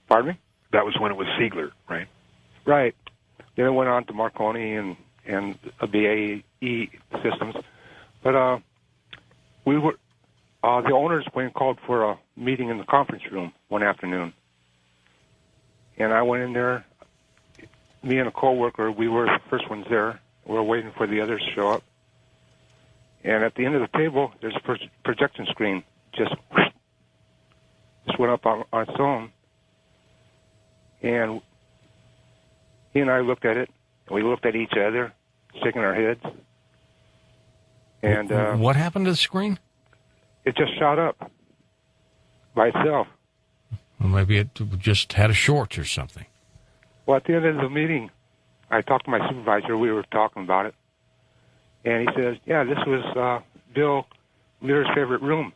Pardon me? That was when it was Siegler, right? Right. Then it went on to Marconi and the AE systems. But we were the owners went and called for a meeting in the conference room one afternoon. And I went in there. Me and a coworker, we were the first ones there. We were waiting for the others to show up. And at the end of the table, there's a projection screen just went up on its own. And he and I looked at it. We looked at each other, shaking our heads. And what happened to the screen? It just shot up by itself. Well, maybe it just had a short or something. Well, at the end of the meeting, I talked to my supervisor. We were talking about it. And he says, yeah, this was Bill Lear's favorite room.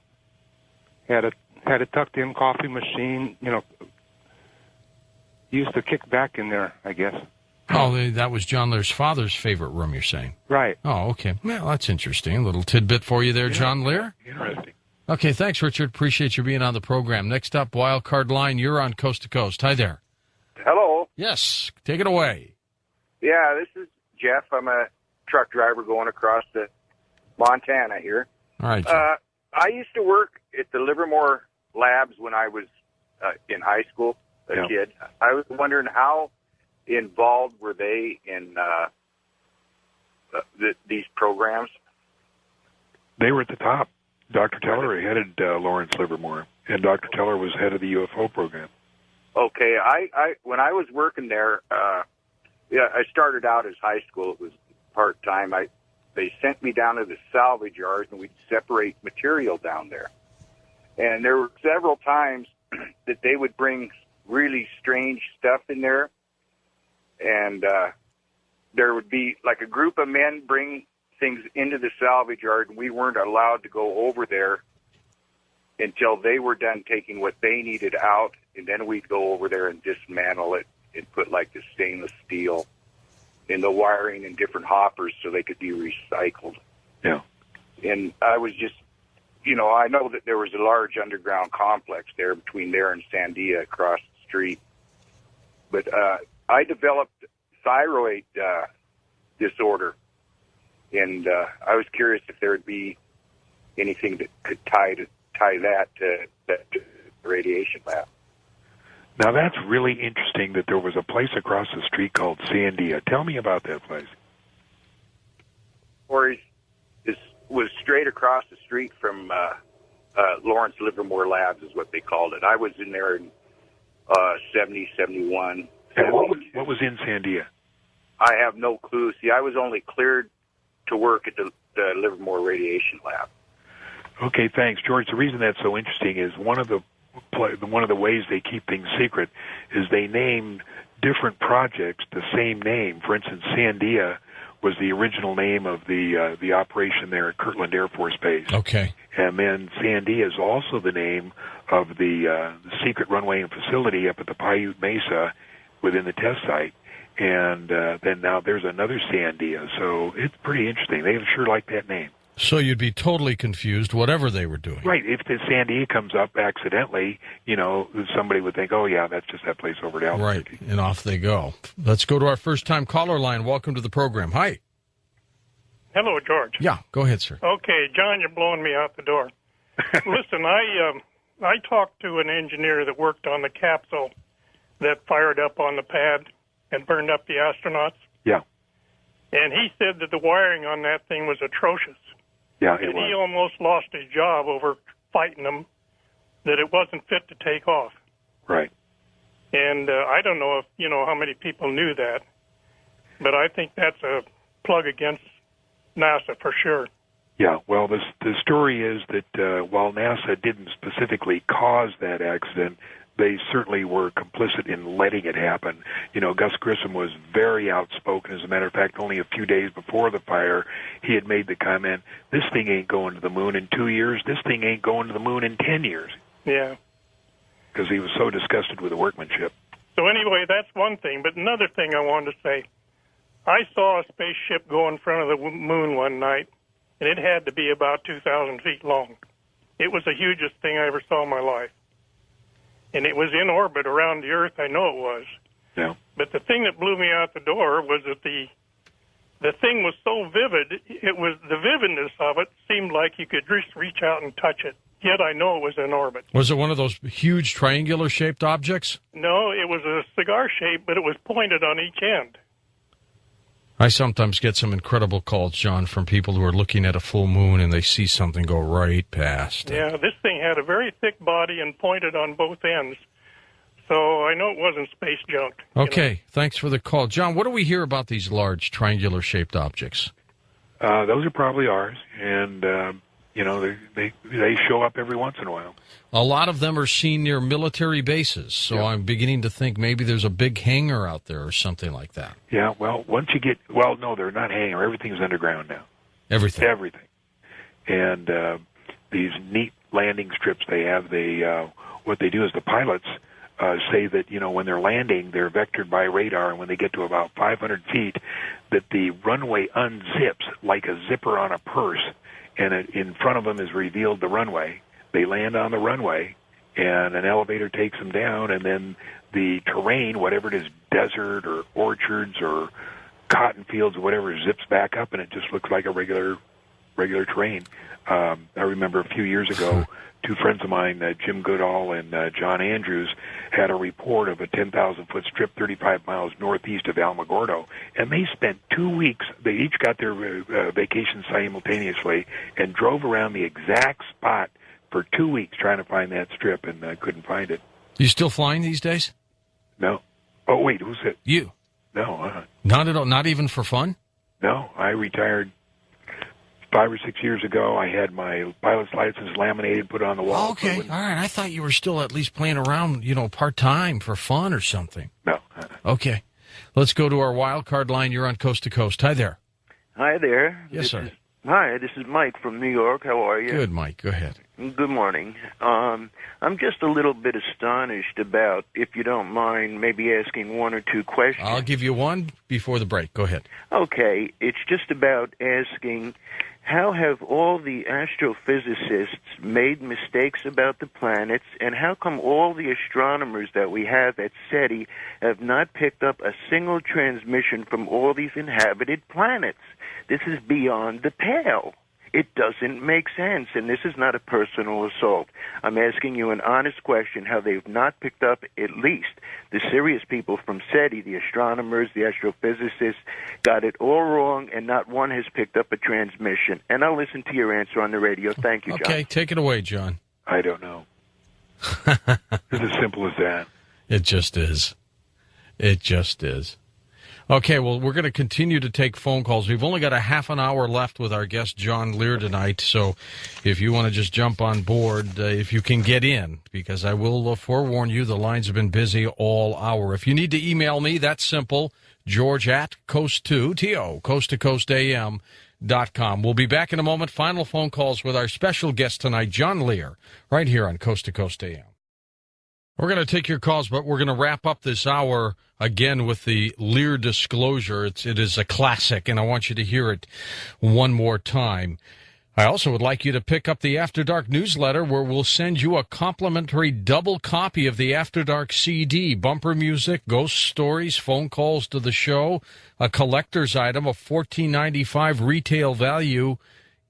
Had a tucked-in coffee machine, used to kick back in there, I guess. Oh, that was John Lear's father's favorite room, you're saying? Right. Oh, okay. Well, that's interesting. A little tidbit for you there, yeah. John Lear. Interesting. Okay, thanks, Richard. Appreciate you being on the program. Next up, Wild Card Line. You're on Coast to Coast. Hi there. Hello. Yes, take it away. Yeah, this is Jeff. I'm a truck driver going across to Montana here. All right. I used to work at the Livermore Labs when I was in high school, a kid. I was wondering how involved were they in these programs? They were at the top. Dr. Teller headed Lawrence Livermore, and Dr. Teller was head of the UFO program. Okay, I when I was working there, I started out as high school. It was part-time. They sent me down to the salvage yards, and we'd separate material down there. And there were several times that they would bring really strange stuff in there, and there would be like a group of men bring things into the salvage yard, and we weren't allowed to go over there until they were done taking what they needed out, and then we'd go over there and dismantle it and put like the stainless steel in the wiring in different hoppers so they could be recycled. Yeah. And I was just, I know that there was a large underground complex there between there and Sandia across the street. But I developed thyroid disorder, and I was curious if there would be anything that could tie that to the radiation lab. Now, that's really interesting that there was a place across the street called Sandia. Tell me about that place. Or was straight across the street from Lawrence Livermore Labs is what they called it. I was in there in 70, 71. And what was in Sandia? I have no clue. See, I was only cleared to work at the Livermore Radiation Lab. Okay, thanks, George. The reason that's so interesting is one of the ways they keep things secret is they named different projects the same name. For instance, Sandia was the original name of the operation there at Kirtland Air Force Base. Okay. And then Sandia is also the name of the secret runway and facility up at the Paiute Mesa within the test site. And then now there's another Sandia. So it's pretty interesting. They sure like that name. So you'd be totally confused whatever they were doing. Right. If the Sandia comes up accidentally, somebody would think, oh, yeah, that's just that place over at Albuquerque. Right, and off they go. Let's go to our first-time caller line. Welcome to the program. Hi. Hello, George. Yeah, go ahead, sir. Okay, John, you're blowing me out the door. Listen, I talked to an engineer that worked on the capsule that fired up on the pad and burned up the astronauts. Yeah. And he said that the wiring on that thing was atrocious. Yeah, it and was. He almost lost his job over fighting them, that it wasn't fit to take off. Right. And I don't know if, how many people knew that, but I think that's a plug against NASA for sure. Yeah, well, the story is that while NASA didn't specifically cause that accident, they certainly were complicit in letting it happen. Gus Grissom was very outspoken. As a matter of fact, only a few days before the fire, he had made the comment, this thing ain't going to the moon in 2 years, this thing ain't going to the moon in 10 years. Yeah. Because he was so disgusted with the workmanship. So anyway, that's one thing. But another thing I wanted to say, I saw a spaceship go in front of the moon one night, and it had to be about 2,000 feet long. It was the hugest thing I ever saw in my life. and it was in orbit around the Earth. I know it was. Yeah. But the thing that blew me out the door was that the thing was so vivid. It was the vividness of it seemed like you could just reach out and touch it. Yet I know it was in orbit. Was it one of those huge triangular-shaped objects? No, it was a cigar shape, but it was pointed on each end. I sometimes get some incredible calls, John, from people who are looking at a full moon and they see something go right past it. Yeah, this thing had a very thick body and pointed on both ends. So I know it wasn't space junk. Okay, thanks for the call. John, what do we hear about these large triangular-shaped objects? Those are probably ours, and they show up every once in a while. A lot of them are seen near military bases, so Yeah. I'm beginning to think maybe there's a big hangar out there or something like that. Yeah, well, no, they're not hangar. Everything's underground now. Everything. And these neat landing strips they have, what they do is the pilots say that, when they're landing, they're vectored by radar, and when they get to about 500 feet, that the runway unzips like a zipper on a purse, and in front of them is revealed the runway. They land on the runway, and an elevator takes them down, and then the terrain, whatever it is, desert or orchards or cotton fields or whatever, zips back up, and it just looks like a regular terrain. I remember a few years ago, two friends of mine, Jim Goodall and John Andrews, had a report of a 10,000-foot strip 35 miles northeast of Alamogordo, and they spent 2 weeks. They each got their vacation simultaneously and drove around the exact spot for 2 weeks trying to find that strip, and couldn't find it. You still flying these days? No. Oh, wait, who's it? You? No. Not at all? Not even for fun? No, I retired 5 or 6 years ago. I had my pilot's license laminated, put on the wall. Okay, all right. I thought you were still at least playing around, part-time for fun or something. No. Okay. Let's go to our wild card line. You're on Coast to Coast. Hi there. Hi there. Yes, sir. Hi, this is Mike from New York. How are you? Good, Mike. Go ahead. Good morning. I'm just a little bit astonished about, if you don't mind, maybe asking one or two questions. I'll give you one before the break. Go ahead. Okay. It's just about asking, how have all the astrophysicists made mistakes about the planets, and how come all the astronomers that we have at SETI have not picked up a single transmission from all these inhabited planets? This is beyond the pale. It doesn't make sense, and this is not a personal assault. I'm asking you an honest question, how they've not picked up at least the serious people from SETI, the astronomers, the astrophysicists, got it all wrong, and not one has picked up a transmission. And I'll listen to your answer on the radio. Thank you, John. Okay, take it away, John. I don't know. It's as simple as that. It just is. It just is. Okay, well, we're going to continue to take phone calls. We've only got a half an hour left with our guest, John Lear, tonight. So if you want to just jump on board, if you can get in, because I will forewarn you, the lines have been busy all hour. If you need to email me, that's simple, George at Coast2, coasttocoastam.com. We'll be back in a moment. Final phone calls with our special guest tonight, John Lear, right here on Coast to Coast AM. We're going to take your calls, but we're going to wrap up this hour again with the Lear disclosure. It is a classic, and I want you to hear it one more time. I also would like you to pick up the After Dark newsletter, where we'll send you a complimentary double copy of the After Dark CD, bumper music, ghost stories, phone calls to the show, a collector's item of $14.95 retail value.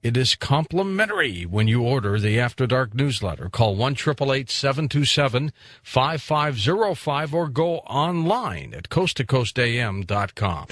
It is complimentary when you order the After Dark newsletter. Call 1-888-727-5505 or go online at coasttocoastam.com.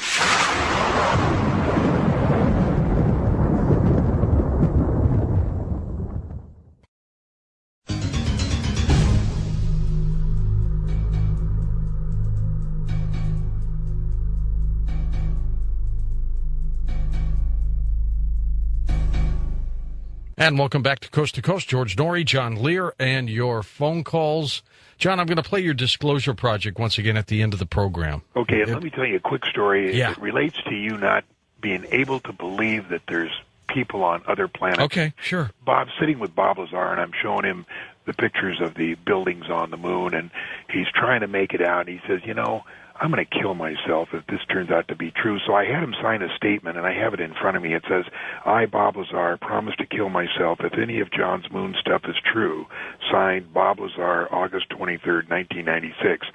And welcome back to Coast. George Norrie, John Lear, and your phone calls. John, I'm going to play your disclosure project once again at the end of the program. Okay, and let me tell you a quick story. Yeah. It relates to you not being able to believe that there's people on other planets. Okay, sure. Bob's sitting with Bob Lazar, and I'm showing him the pictures of the buildings on the moon, and he's trying to make it out. And he says, I'm going to kill myself if this turns out to be true. So I had him sign a statement, and I have it in front of me. It says, I, Bob Lazar, promise to kill myself if any of John's moon stuff is true. Signed, Bob Lazar, August 23rd, 1996.